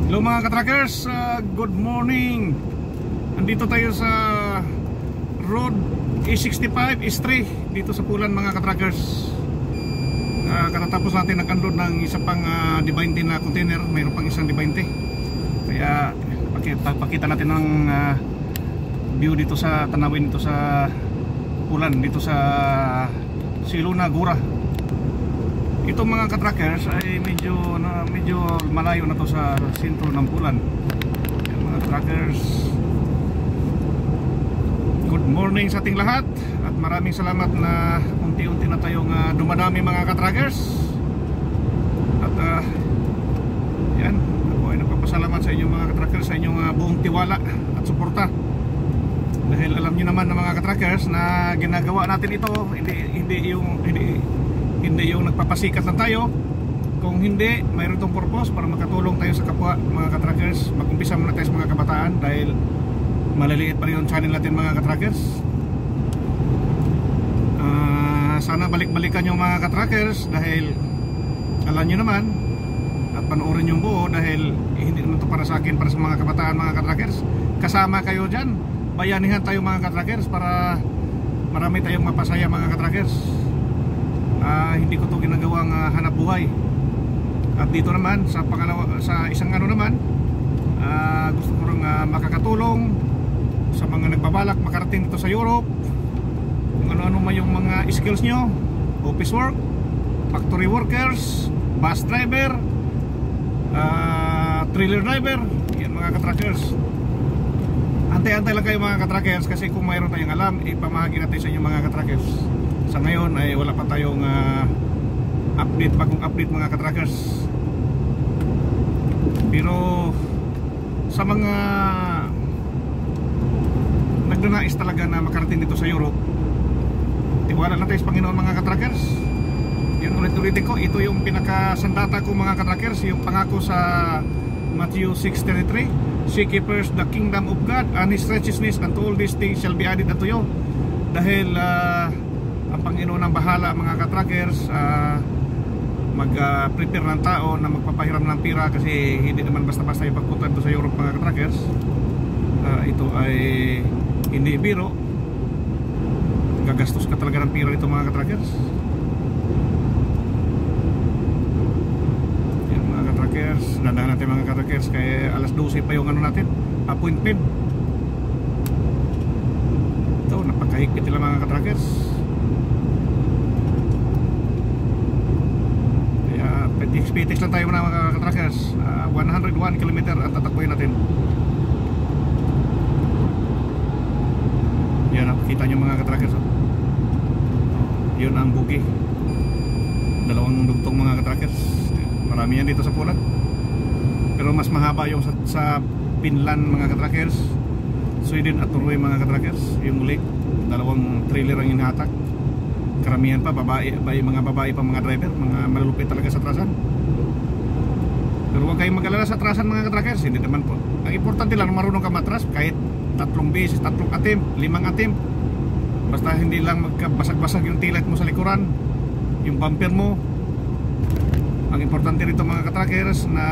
Hello mga katrackers, good morning. Andito tayo sa Road E65 S3 dito sa Pulan mga katrackers. Katatapos natin nag-unload ng isa pang D20 na container. Mayroon pang isang D20. Kaya pakita natin ng view dito sa tanawin dito sa Pulan, dito sa Siluna Gura. Ito mga katrackers ay medyo malayo na to sa sentro ng Pulan. Yan, mga trackers, good morning sa ating lahat at maraming salamat na unti-unti na tayong dumadami mga katrackers. At yan, ako ay nagpapasalamat sa inyong mga katrackers, sa inyong buong tiwala at suporta. Dahil alam niyo naman na mga katrackers na ginagawa natin ito hindi yung nagpapasikat lang tayo. Kung hindi, mayroon itong purpose para makatulong tayo sa kapwa mga katrackers. Mag-umpisa muna tayo sa mga kabataan dahil maliliit pa rin yung channel natin mga katrackers. Sana balik-balikan yung mga katrackers dahil alam nyo naman at panoorin yung buo dahil hindi naman ito para sa akin, para sa mga kabataan mga katrackers. Kasama kayo dyan, bayanihan tayo mga katrackers para marami tayong mapasaya mga katrackers. Hindi ko ito ginagawang hanap buhay. At dito naman sa isang naman, gusto ko rin makakatulong sa mga nagbabalak makarating dito sa Europe. Kung ano-ano man yung mga skills nyo, office work, factory workers, bus driver, trailer driver, yan mga katrackers. Antay-antay lang kayo mga katrackers kasi kung mayroon tayong alam, ipamahagi natin sa inyo mga katrackers. Sa ngayon ay wala pa tayong bagong update mga katrackers. Pero sa mga nagdanais talaga na makarating dito sa Europe, tiwala na tayo sa Panginoon mga katrackers. Yun ulit-ulitin ko, ito yung pinakasandata ko mga katrackers, yung pangako sa Matthew 6:33, seek ye first the kingdom of God and His righteousness, and all these things shall be added unto you. Dahil ang Panginoon ang bahala mga katrackers, mag-prepare ng tao na magpapahiram ng pira kasi hindi naman basta-basta yung pagpunta dito sa Europe mga katrackers. Ito ay hindi biro, gagastos ka talaga ng pira dito mga katrackers. Yan mga katrackers, dandahan natin mga katrackers kaya alas 12 pa yung ano natin, appointment. Ito, napakahigpit nila mga katrackers. Pitix lang tayo muna mga katrackers. 101 km ang tatakbuhin natin. Yan, kita nyo mga katrackers. Yun ang bugi. Dalawang dugtong mga katrackers. Marami yan dito sa Pulan. Pero mas mahaba yung sa Finland mga katrackers, Sweden at Norway mga katrackers. Yung lake, dalawang trailer ang hinahatak. Karamihan pa mga babae pa mga driver, mga malulupit talaga sa trasan. Pero huwag kayong mag-alala sa trasan mga katrackers, hindi naman po. Ang importante lang marunong ka matras kahit 3 beses, 3 attempt, 5 attempt. Basta hindi lang magkabasag-basag yung tilat mo sa likuran, yung bumper mo. Ang importante rito mga katrackers na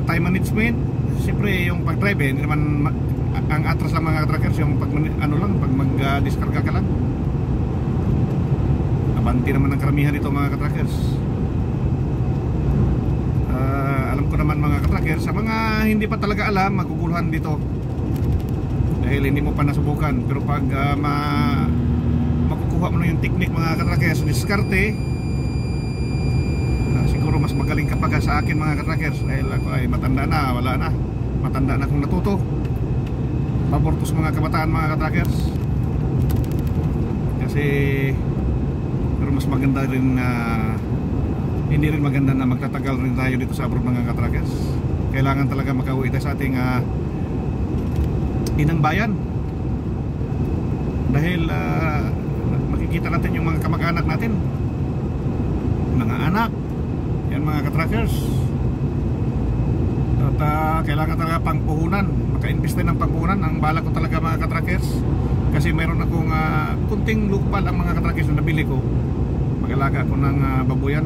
time management. Siyempre yung pag-drive hindi naman ang atras lang mga katrackers, yung pag mag-diskarga ka lang. Abanti naman ang karamihan dito mga katrackers. Alam ko naman mga katrackers, sa mga hindi pa talaga alam, maguguluhan dito dahil hindi mo pa nasubukan. Pero pag makukuha mo na yung technique mga katrackers, diskarte, siguro mas magaling ka pa sa akin mga katrackers dahil ako ay matanda na, matanda na akong natuto. Pabortos mga kabataan mga katrackers kasi pero mas maganda rin hindi rin maganda na magtatagal rin tayo dito sa abroad mga katrackers. Kailangan talaga makauwi tayo sa ating inang bayan dahil makikita natin yung mga kamag-anak natin, mga anak yan mga katrackers. At kailangan talaga pangpuhunan, maka-invest ng pangpuhunan. Ang bala ko talaga mga katrackers kasi mayroon akong kunting lukpal ang mga katrackers na nabili ko. Mag-alaga ako ng babuyan.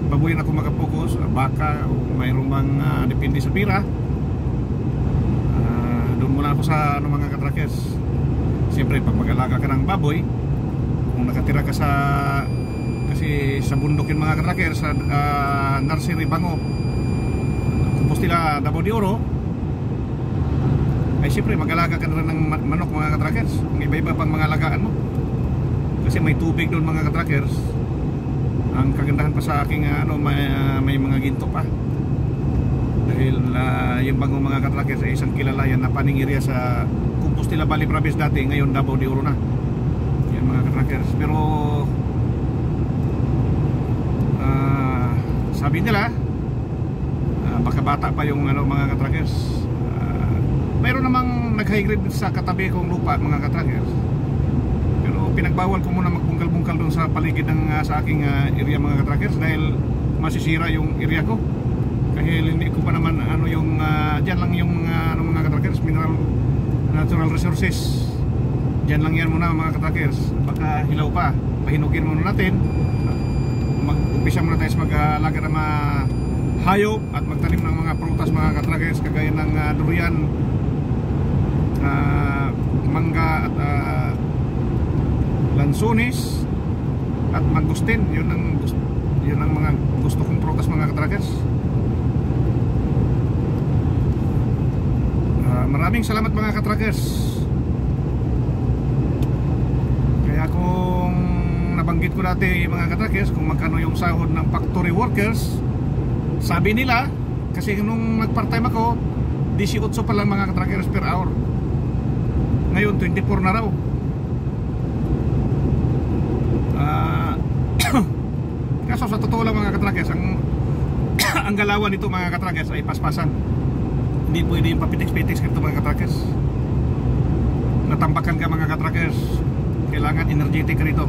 babuyin ako makapokus, baka o mayroong bang depende sa pira. Doon muna ako sa mga katrackers. Siyempre pag mag-alaga ka ng baboy, kung nakatira ka kasi sa bundok yung mga katrackers, sa nursery Bango, Compostela, Davao de Oro, ay siyempre mag-alaga ka na rin ng manok mga katrackers. Kung iba-iba pang mga alagaan mo, kasi may tubig doon mga katrackers. Ang kagandahan pa sa aking may mga ginto pa. Dahil yung Bango mga katrackers ay isang kilala yan na paning area sa Compostela Valley Province dati, ngayon Davao de Oro na. Yan mga katrackers. Pero sabi nila baka bata pa yung mga katrackers. Mayroon namang nag-high grade sa katabi kong lupa mga katrackers. Pero pinagbawal ko muna magbungkal-bungkal doon sa paligid ng sa aking area mga katrackers dahil masisira yung area ko. Dahil hindi ko pa naman yung dyan lang yung mga katrackers, mineral natural resources. Dyan lang yan muna mga katrackers. Baka hilaw pa, pahinugin muna natin. Mag-umpisa muna tayo sa mag-alaga ng mga hayop at magtanim ng mga prutas mga katrackers, kagaya ng durian, mangga at lansones at mangustin. Yun ang mga gusto kong prutas mga katrackers. Maraming salamat mga katrackers. Kaya kung nabanggit ko dati mga katrackers kung magkano yung sahod ng factory workers, sabi nila, kasi nung nag-part-time ako 18 pa lang mga katrackers per hour. Ngayon 24 na raw. Kaso sa totoo lang mga katrackers, ang galawan nito mga katrackers ay paspasan. Hindi pwede yung papitik-pitik ito mga katrackers. Natambakan ka mga katrackers, kailangan energetic ka rito.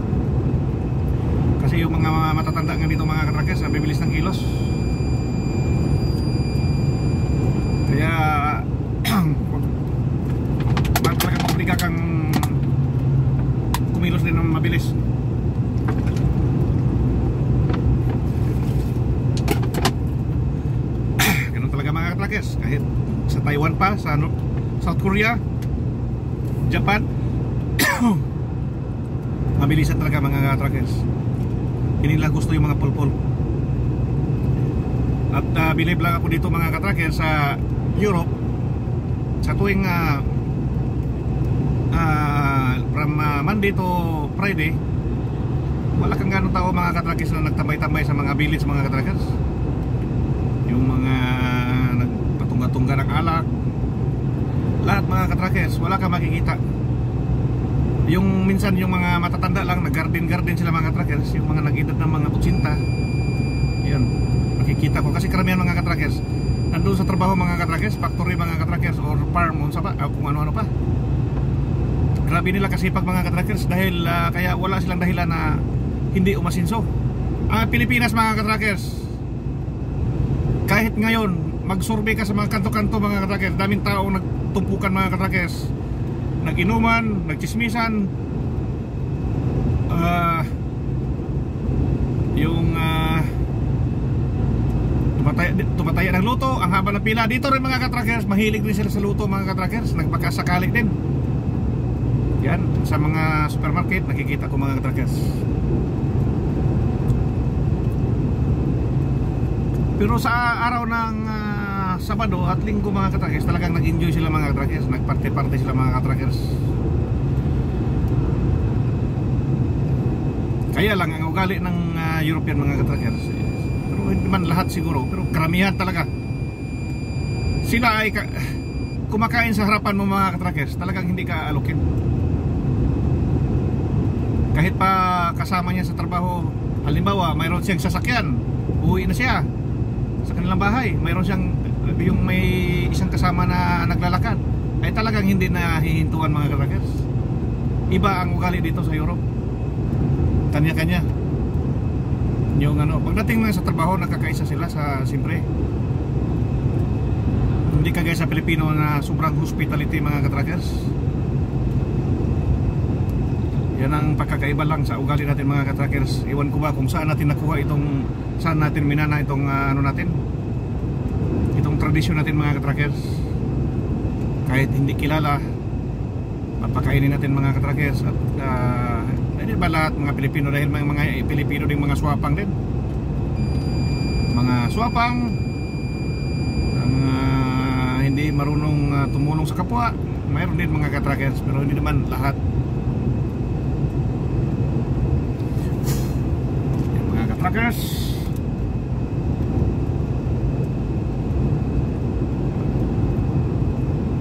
Kasi yung mga matatanda nga dito mga katrackers, bibilis ng kilos. Kaya talagang mabliga kang kumilos din ng mabilis. Ganun talaga mga katrackers. Kahit sa Taiwan pa, sa South Korea, Japan, mabilisan talaga mga katrackers. Hindi lang gusto yung mga pulpul. At believe lang ako dito mga katrackers sa Europe, sa tuwing from Monday to Friday, wala kang ganong tao mga katrackers na nagtambay-tambay sa mga village mga katrackers. Yung mga nagpatunga-tunga ng alak, lahat mga katrackers, wala kang makikita. Yung minsan yung mga matatanda lang, nag-garden sila mga katrackers, yung mga nag-edad ng mga 80, yan, makikita ko. Kasi karamihan mga katrackers nandun sa trabaho mga katrackers, factory mga katrackers, or farm, kung ano-ano pa. Grabe nila kasipag mga katrackers dahil kaya wala silang dahilan na hindi umasinso. Ang Pilipinas mga katrackers, kahit ngayon mag-survey ka sa mga kanto-kanto mga katrackers, daming tao nagtumpukan mga katrackers, nag-inuman, nagchismisan, yung tumataya ng luto, ang haba ng pila. Dito rin mga katrackers, mahilig din sila sa luto mga katrackers, nagpakasakali din. Yan, sa mga supermarket nakikita ko mga katrackers. Pero sa araw ng Sabado at Linggo mga katrackers, talagang nag-enjoy sila mga katrackers, nagparte-parte sila mga katrackers. Kaya lang ang ugali ng European mga katrackers, pero hindi man lahat siguro, pero karamihan talaga, sila ay kumakain sa harapan mo mga katrackers, talagang hindi ka alukin. Kahit pa kasama niya sa trabaho, halimbawa mayroon siyang sasakyan, uwi na siya sa kanilang bahay, mayroon siyang yung may isang kasama na naglalakad, ay talagang hindi na hihintuan mga katrackers. Iba ang ugali dito sa Europe, kanya-kanya. Yung pagdating na sa trabaho, nagkakaisa sila sa siyempre. Hindi kagaya sa Pilipino na sobrang hospitality mga katrackers. Yan ang pagkakaiba lang sa ugali natin mga katrackers. Iwan ko ba kung saan natin nakuha itong, saan natin minana itong ano natin, itong tradisyon natin mga katrackers. Kahit hindi kilala, papakainin natin mga katrackers. At hindi ba lahat mga Pilipino, dahil mga Pilipino din mga swapang din, mga swapang ang hindi marunong tumulong sa kapwa. Mayroon din mga katrackers, pero hindi naman lahat. Yan mga katrackers.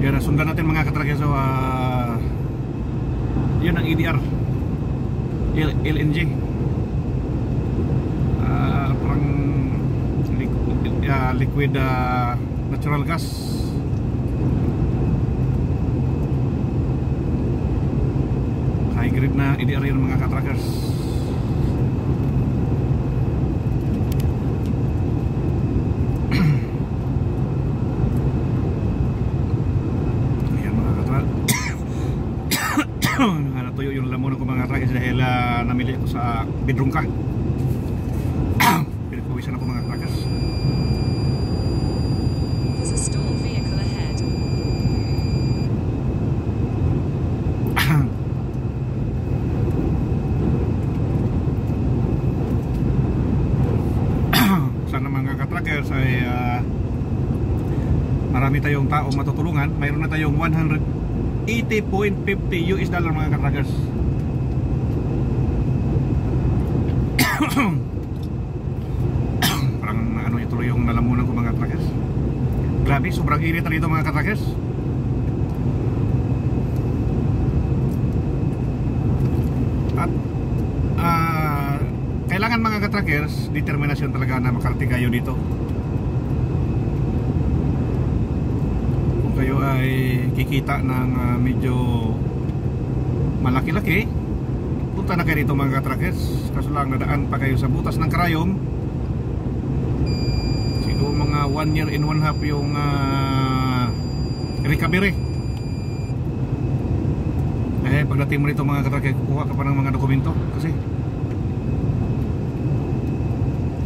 Yan, sundan natin mga katrackers. So yan ang EDR, LNG, parang liquid natural gas. High grade na EDR yan mga katrackers. Ayan mga katrackers. Natuyo yung lamunan ko mga katrackers dahil namili ito sa Bidrungka. Pinagpawisan ako mga katrackers. There's a stalled vehicle ahead. Sana mga katrackers ay marami tayong tao matutulungan. Mayroon na tayong 180.50 US dollar mga katrackers. Parang ano ito yung nalamunan ko mga katrackers. Grabe, sobrang init na dito mga katrackers. At kailangan mga katrackers, determinasyon talaga na makarating kayo dito. Kung kayo ay kikita ng medyo malaki-laki, punta na kayo dito mga katrackers. Kaso lang nadaan pa kayo sa butas ng karayom. Siguro mga 1 year and 1/2 yung recovery. Pagdating mo rito mga katrackers, kukuha ka pa ng mga dokumento. Kasi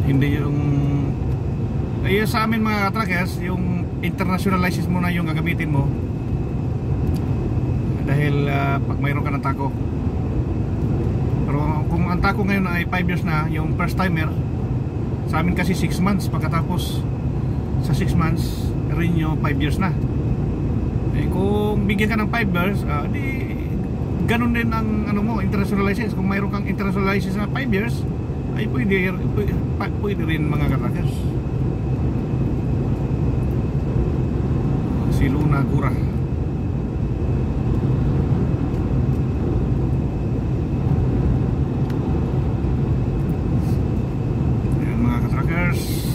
hindi yung sa amin mga katrackers, yung international license mo na yung gagamitin mo. Dahil pag mayroon ka ng tako. Pero kung ang tako ngayon ay 5 years na, yung first timer, sa amin kasi 6 months. Pagkatapos sa 6 months, renew 5 years na. Kung bigyan ka ng 5 years, di ganun din ang ano mo, international license. Kung mayroon kang international license na 5 years, ay pwede rin mga katrackers. Si Luna Gura. Ayan mga katrackers.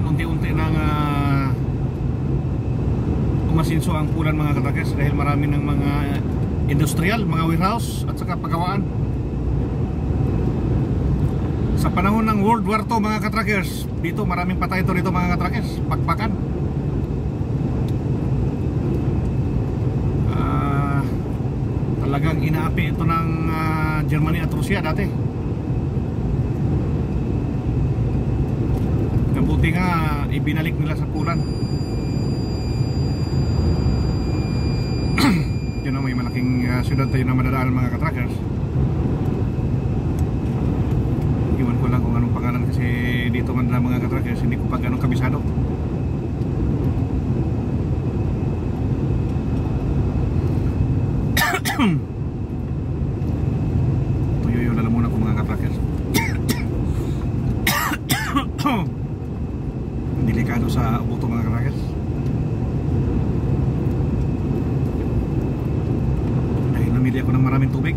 Unti-unti nang umasinso ang pulan mga katrackers dahil marami ng mga industrial, mga warehouse at saka pagawaan. Sa panahon ng World War II mga katrackers, dito maraming patay ito dito mga katrackers, pakpakan. Talagang inaapi ito ng Germany at Russia dati. Buti nga ibinalik nila sa pulan. Yun ang may malaking syudad tayo na madadaanan mga katrackers. Iwan ko lang kung anong pangalan kasi dito man na mga katrackers, hindi ko pa ganun kabisado. Tuyo yung lalamunan ko mga katrackers. Delikado sa ubuto mga katrackers. Dahil namili ako ng maraming tubig.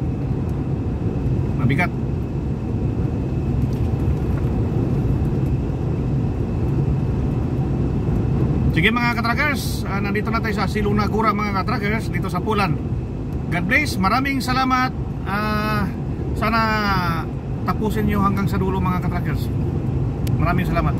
mabigat. Sige mga katrackers, nandito na tayo sa Silunagura mga katrackers, dito sa Pulan. God bless, maraming salamat. Sana tapusin nyo hanggang sa dulo mga katrackers. Maraming salamat.